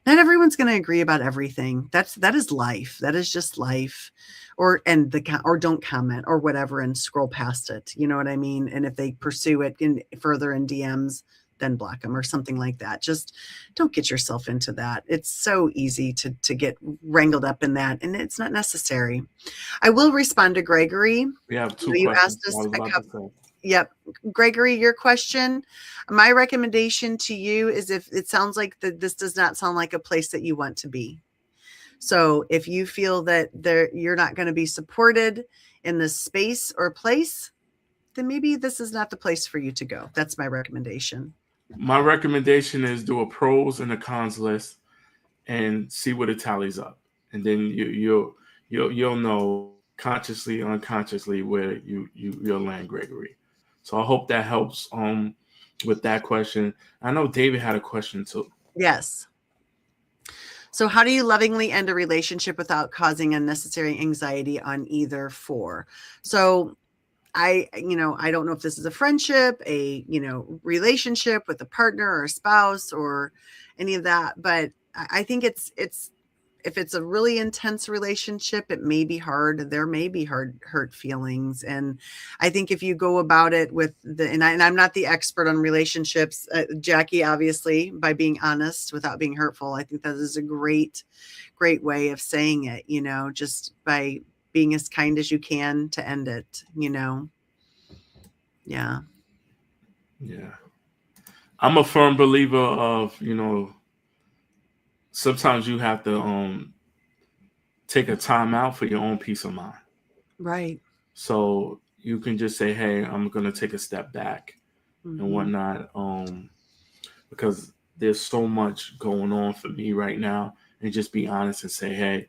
Not everyone's going to agree about everything. That is life. That is just life. Or don't comment or whatever and scroll past it. You know what I mean? And if they pursue it further in DMs, then block them or something like that. Just don't get yourself into that. It's so easy to get wrangled up in that, and it's not necessary. I will respond to Gregory. We have two You questions. asked us a couple. Yep. Gregory, your question, my recommendation to you is, if it sounds like this does not sound like a place that you want to be. So if you feel that you're not going to be supported in this space or place, then maybe this is not the place for you to go. That's my recommendation. My recommendation is do a pros and a cons list and see what it tallies up. And then you'll know consciously, unconsciously where you'll land, Gregory. So I hope that helps with that question. I know David had a question too. Yes. So how do you lovingly end a relationship without causing unnecessary anxiety on either for? So I don't know if this is a friendship, a, relationship with a partner or a spouse or any of that, but I think it's if it's a really intense relationship, it may be hard. There may be hurt feelings. And I think if you go about it with and I'm not the expert on relationships, Jackie, obviously, by being honest without being hurtful, I think that is a great way of saying it, just by being as kind as you can to end it, Yeah. Yeah. I'm a firm believer of, sometimes you have to take a time out for your own peace of mind. Right. So you can just say, hey, I'm going to take a step back and whatnot, because there's so much going on for me right now, and just be honest and say, hey,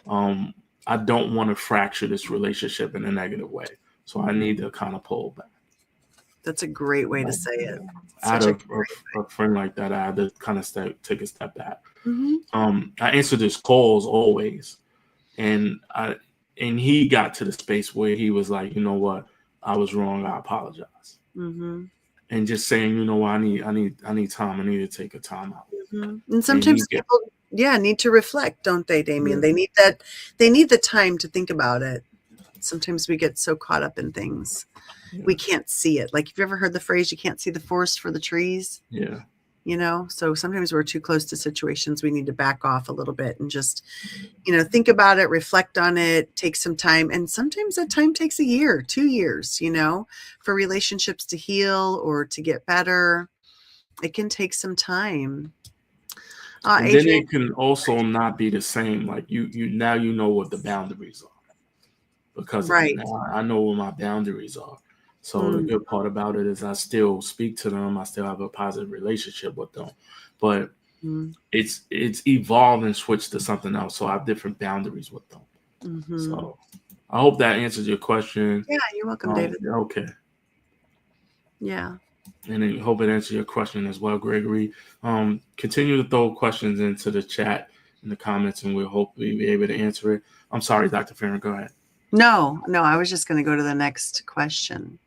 I don't want to fracture this relationship in a negative way. So I need to kind of pull back. That's a great way to say it. Out of a friend like that, I had to kind of take a step back. I answered his calls always, and he got to the space where he was like, you know what, I was wrong, I apologize. And just saying, you know what, I need time. I need to take a time out. And sometimes people, need to reflect, don't they, Damien? They need that. They need the time to think about it. Sometimes we get so caught up in things. We can't see it. Like, have you ever heard the phrase, you can't see the forest for the trees? Yeah. So sometimes we're too close to situations. We need to back off a little bit and just, think about it, reflect on it, take some time. And sometimes that time takes a year, 2 years, for relationships to heal or to get better. It can take some time. And Adrian, then it can also not be the same. Like you now know what the boundaries are. Because now I know what my boundaries are. So the good part about it is I still speak to them. I still have a positive relationship with them. But it's evolved and switched to something else. So I have different boundaries with them. So I hope that answers your question. Yeah, you're welcome, David. Okay. Yeah. And I hope it answers your question as well, Gregory. Continue to throw questions into the chat in the comments, and we'll hopefully be able to answer it. I'm sorry, Dr. Farron, go ahead. No, I was just going to go to the next question.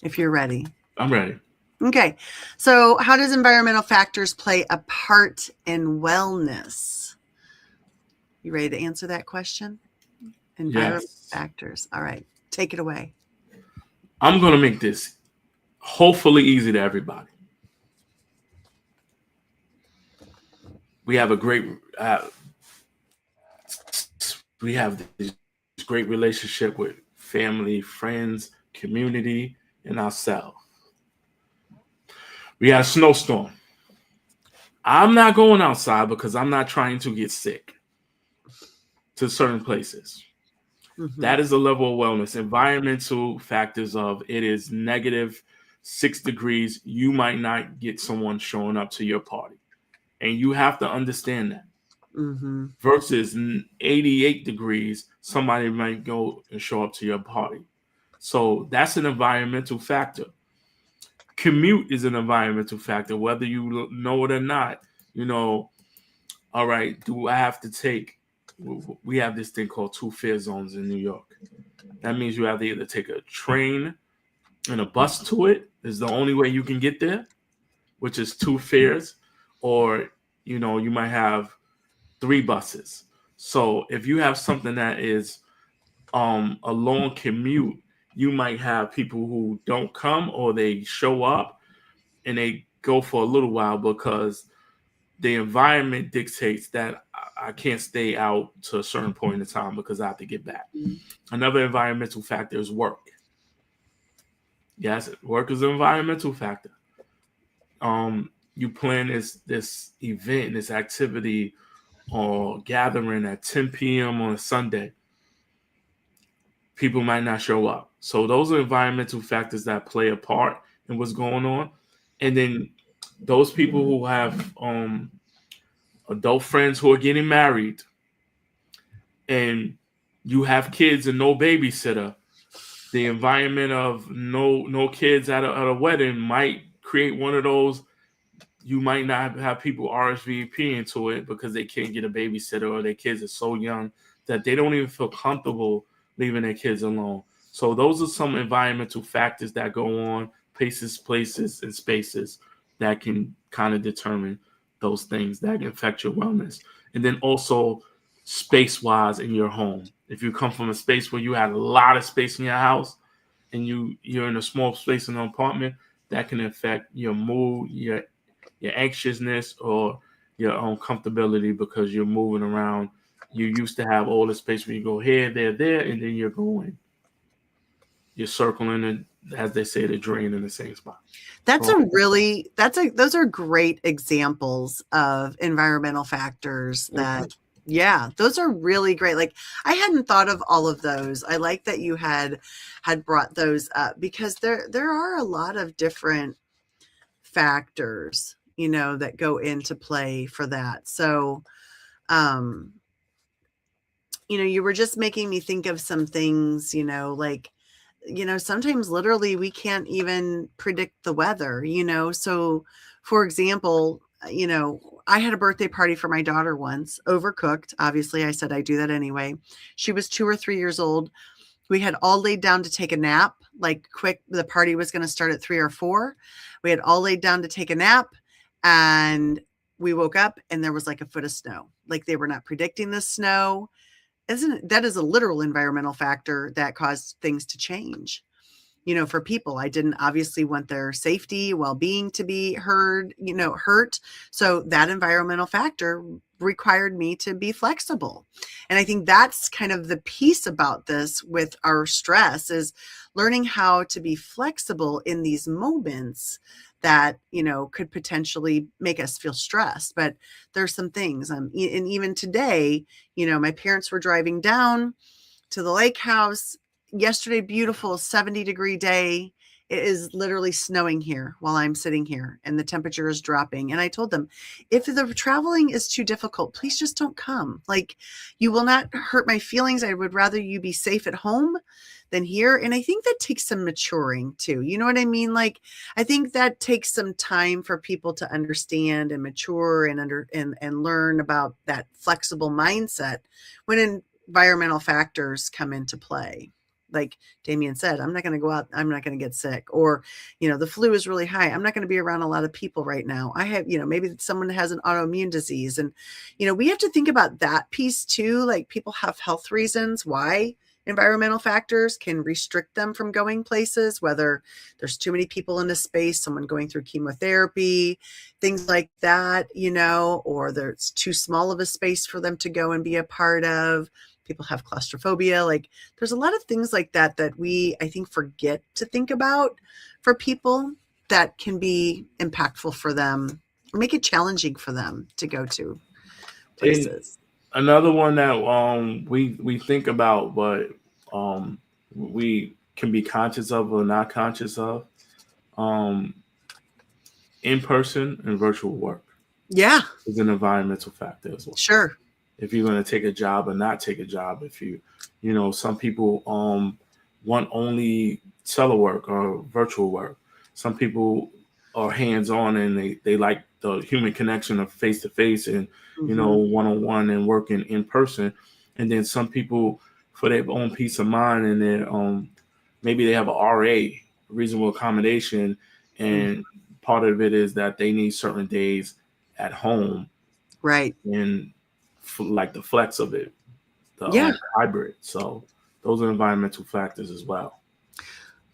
If you're ready. I'm ready. Okay. So how does environmental factors play a part in wellness? You ready to answer that question? Environmental factors. All right. Take it away. I'm going to make this hopefully easy to everybody. We have a great this great relationship with family, friends, community, and ourselves. We had a snowstorm. I'm not going outside because I'm not trying to get sick to certain places. That is a level of wellness. Environmental factors of it is -6 degrees. You might not get someone showing up to your party. And you have to understand that. Versus 88 degrees, somebody might go and show up to your party. So that's an environmental factor. Commute is an environmental factor, whether you know it or not. All right, do I have to take? We have this thing called 2 fare zones in New York. That means you have to either take a train and a bus to it. Is the only way you can get there, which is 2 fares, or you might have 3 buses. So if you have something that is a long commute, you might have people who don't come, or they show up and they go for a little while because the environment dictates that I can't stay out to a certain point in time because I have to get back. Another environmental factor is work. Yes, work is an environmental factor. You plan this event, this activity or gathering at 10 p.m. on a Sunday. People might not show up. So those are environmental factors that play a part in what's going on. And then those people who have adult friends who are getting married, and you have kids and no babysitter, the environment of no kids at a wedding might create one of those. You might not have people RSVP into it because they can't get a babysitter, or their kids are so young that they don't even feel comfortable leaving their kids alone. So those are some environmental factors that go on, places, and spaces that can kind of determine those things that can affect your wellness. And then also space-wise in your home. If you come from a space where you had a lot of space in your house and you're in a small space in an apartment, that can affect your mood, your anxiousness, or your own comfortability because you're moving around. You used to have all the space where you go here, there, and then you're circling, and as they say, the drain in the same spot. Those are great examples of environmental factors that, yeah, those are really great. Like, I hadn't thought of all of those. I like that you had brought those up because there are a lot of different factors, that go into play for that. So, you were just making me think of some things, like, sometimes literally we can't even predict the weather, So, for example, I had a birthday party for my daughter once, overcooked. Obviously, I said I do that anyway. She was 2 or 3 years old. We had all laid down to take a nap, like quick. The party was going to start at 3 or 4. We had all laid down to take a nap, and we woke up and there was like a foot of snow. Like, they were not predicting the snow. That is a literal environmental factor that caused things to change, for people. I didn't obviously want their safety, well-being to be hurt. So that environmental factor required me to be flexible. And I think that's kind of the piece about this with our stress, is learning how to be flexible in these moments that, could potentially make us feel stressed. But there's some things, and even today, my parents were driving down to the lake house yesterday, beautiful 70-degree day. It is literally snowing here while I'm sitting here, and the temperature is dropping. And I told them, if the traveling is too difficult, please just don't come. Like, you will not hurt my feelings. I would rather you be safe at home than here. And I think that takes some maturing too. You know what I mean? Like, I think that takes some time for people to understand and mature and learn about that flexible mindset when environmental factors come into play. Like Damien said, I'm not going to go out. I'm not going to get sick. Or, the flu is really high. I'm not going to be around a lot of people right now. I have, maybe someone has an autoimmune disease. And, we have to think about that piece too. Like, people have health reasons why environmental factors can restrict them from going places, whether there's too many people in a space, someone going through chemotherapy, things like that, or there's too small of a space for them to go and be a part of. People have claustrophobia. Like, there's a lot of things like that we, I think, forget to think about for people that can be impactful for them, or make it challenging for them to go to places. Another one that we think about, but we can be conscious of or not conscious of, in-person and virtual work. Yeah, is an environmental factor as well. Sure. If you're going to take a job or not take a job, if some people want only telework or virtual work. Some people are hands-on and they like the human connection of face-to-face and, one-on-one and working in person. And then some people, for their own peace of mind and their maybe they have a RA, reasonable accommodation, and part of it is that they need certain days at home, right? And like the flex of it, the hybrid. So those are environmental factors as well.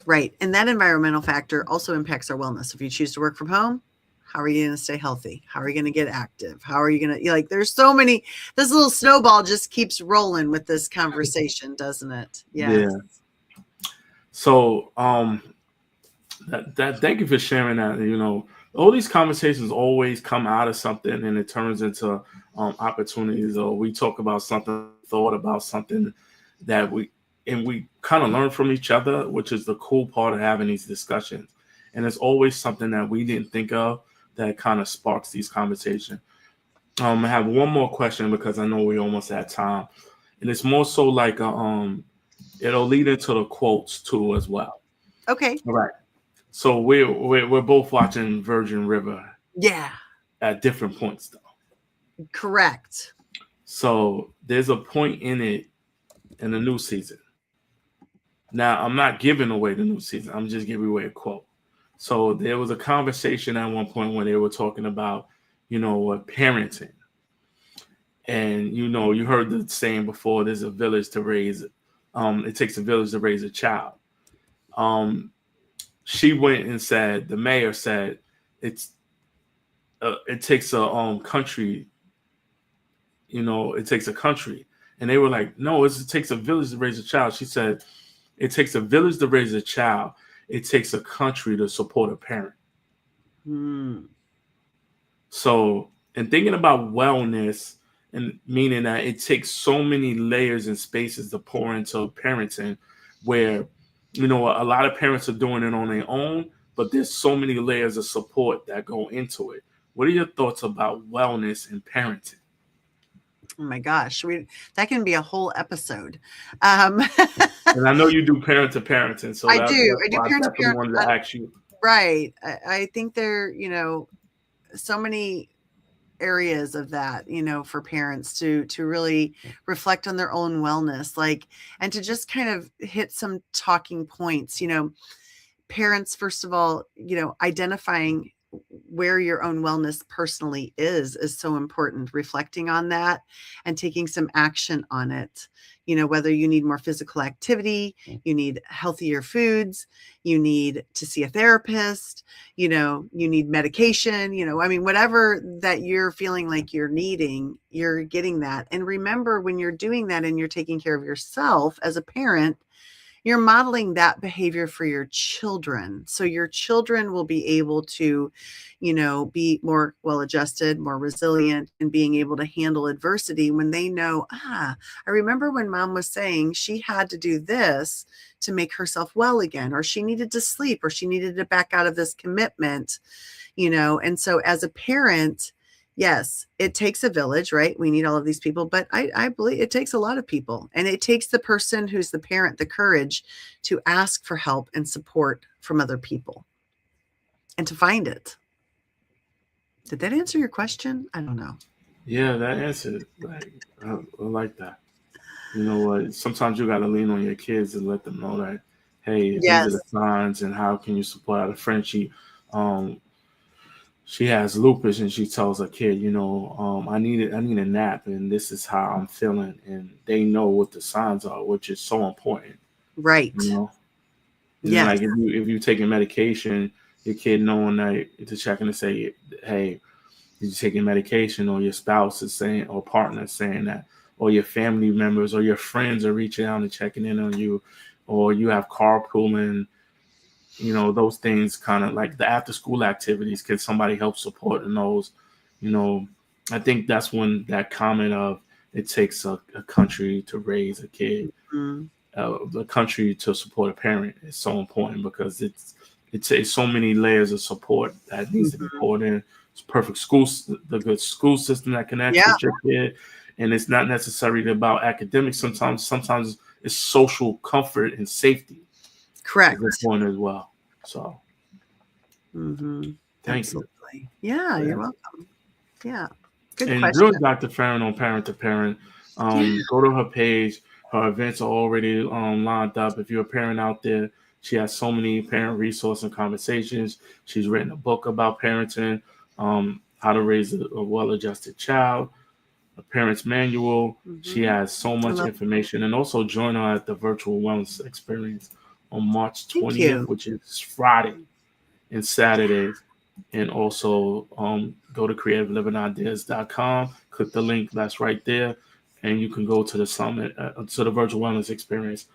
Right. And that environmental factor also impacts our wellness. If you choose to work from home, how are you going to stay healthy? How are you going to get active? How are you going to, there's so many, this little snowball just keeps rolling with this conversation, doesn't it? Yeah. So, thank you for sharing that. All these conversations always come out of something and it turns into opportunities, or we talk about something, thought about something that we kind of learn from each other, which is the cool part of having these discussions. And it's always something that we didn't think of that kind of sparks these conversations. I have one more question because I know we almost had time, and it's more so like it'll lead into the quotes too as well. Okay. All right. So we're both watching Virgin River. Yeah. At different points though. Correct. So there's a point in it in the new season. Now, I'm not giving away the new season. I'm just giving away a quote. So there was a conversation at one point when they were talking about, parenting. And, you heard the saying before, there's a village to raise, it takes a village to raise a child. She went and said, the mayor said, it takes a country, it takes a country. And they were like, no, it takes a village to raise a child. She said, it takes a village to raise a child. It takes a country to support a parent. So, and thinking about wellness and meaning that it takes so many layers and spaces to pour into parenting where, a lot of parents are doing it on their own, but there's so many layers of support that go into it. What are your thoughts about wellness and parenting? Oh my gosh, that can be a whole episode. And I know you do parent to parenting, so I do parent to parent. Wanted to ask you. Right, I think there, so many areas of that, for parents to really reflect on their own wellness, and to just kind of hit some talking points. Parents, first of all, identifying where your own wellness personally is so important. Reflecting on that and taking some action on it. Whether you need more physical activity, you need healthier foods, you need to see a therapist, you need medication, whatever that you're feeling like you're needing, you're getting that. And remember, when you're doing that and you're taking care of yourself as a parent, you're modeling that behavior for your children. So your children will be able to, be more well-adjusted, more resilient, and being able to handle adversity when they know, I remember when mom was saying she had to do this to make herself well again, or she needed to sleep, or she needed to back out of this commitment, and so as a parent, yes, it takes a village, right? We need all of these people, but I believe it takes a lot of people, and it takes the person who's the parent, the courage to ask for help and support from other people and to find it. Did that answer your question? I don't know. Yeah, that answered. I like that. You know what? Sometimes you got to lean on your kids and let them know that, hey, these are the signs, and how can you support out a friend? She has lupus, and she tells her kid, I need a nap, and this is how I'm feeling, and they know what the signs are, which is so important. Right. Yeah. Like if you're taking medication, your kid knowing that to check in and say, hey, you're taking medication, or your spouse is saying, or partner is saying that, or your family members or your friends are reaching out and checking in on you, or you have carpooling. Those things, kind of like the after school activities. Can somebody help support in those? I think that's when that comment of it takes a country to raise a kid, the country to support a parent is so important, because it's so many layers of support that needs to be poured in. It's perfect the good school system that connects with your kid. And it's not necessarily about academics. Sometimes is social comfort and safety. Correct. This one as well. So, thank you. Yeah, you're welcome. Yeah, good and question. really, Dr. Farron on Parent to Parent. Go to her page. Her events are already lined up. If you're a parent out there, she has so many parent resource and conversations. She's written a book about parenting, how to raise a well-adjusted child, a parent's manual. She has so much information. And also join her at the Virtual Wellness Experience on March 20th, which is Friday and Saturdays. And also go to creativeliving.ideas.com, click the link that's right there, and you can go to the summit, to the Virtual Wellness Experience.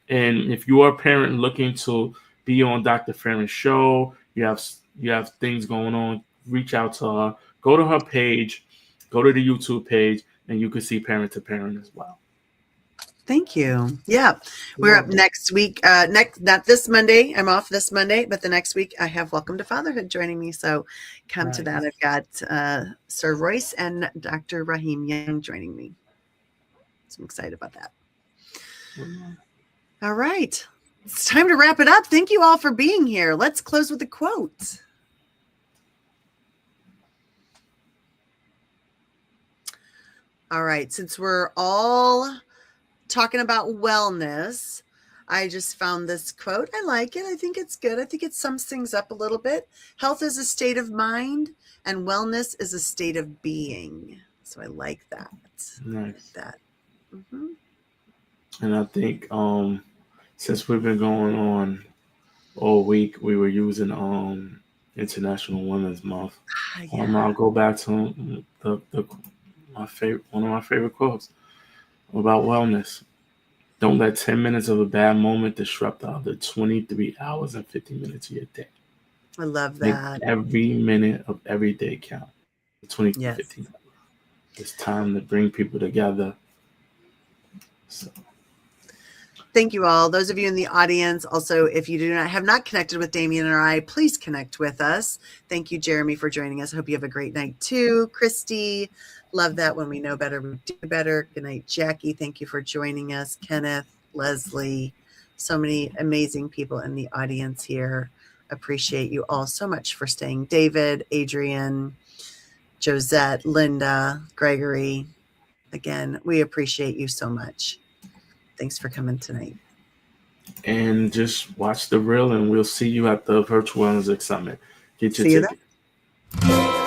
And if you are a parent looking to be on Dr. Farron's show, you have things going on, reach out to her, go to her page, go to the YouTube page, and you can see Parent to Parent as well. Thank you. Yeah. We're up next week. Not this Monday. I'm off this Monday, but the next week I have Welcome to Fatherhood joining me. So come to that. I've got Sir Royce and Dr. Rahim Young joining me. So I'm excited about that. All right. It's time to wrap it up. Thank you all for being here. Let's close with a quote. All right. Since we're all talking about wellness, I just found this quote. I like it. I think it's good. I think it sums things up a little bit. Health is a state of mind, and wellness is a state of being. So I like that. Nice. And I think since we've been going on all week, we were using International Women's Month. I'll go back to one of my favorite quotes about wellness. Don't let 10 minutes of a bad moment disrupt the other 23 hours and 50 minutes of your day. I love that. Make every minute of every day count. 15. It's time to bring people together. So. Thank you all. Those of you in the audience, also, if you have not connected with Damien or I, please connect with us. Thank you, Jeremy, for joining us. I hope you have a great night too. Christy, love that. When we know better, we do better. Good night, Jackie. Thank you for joining us. Kenneth, Leslie, so many amazing people in the audience here. Appreciate you all so much for staying. David, Adrian, Josette, Linda, Gregory. Again, we appreciate you so much. Thanks for coming tonight. And just watch the reel, and we'll see you at the Virtual Wellness Summit. Get your ticket.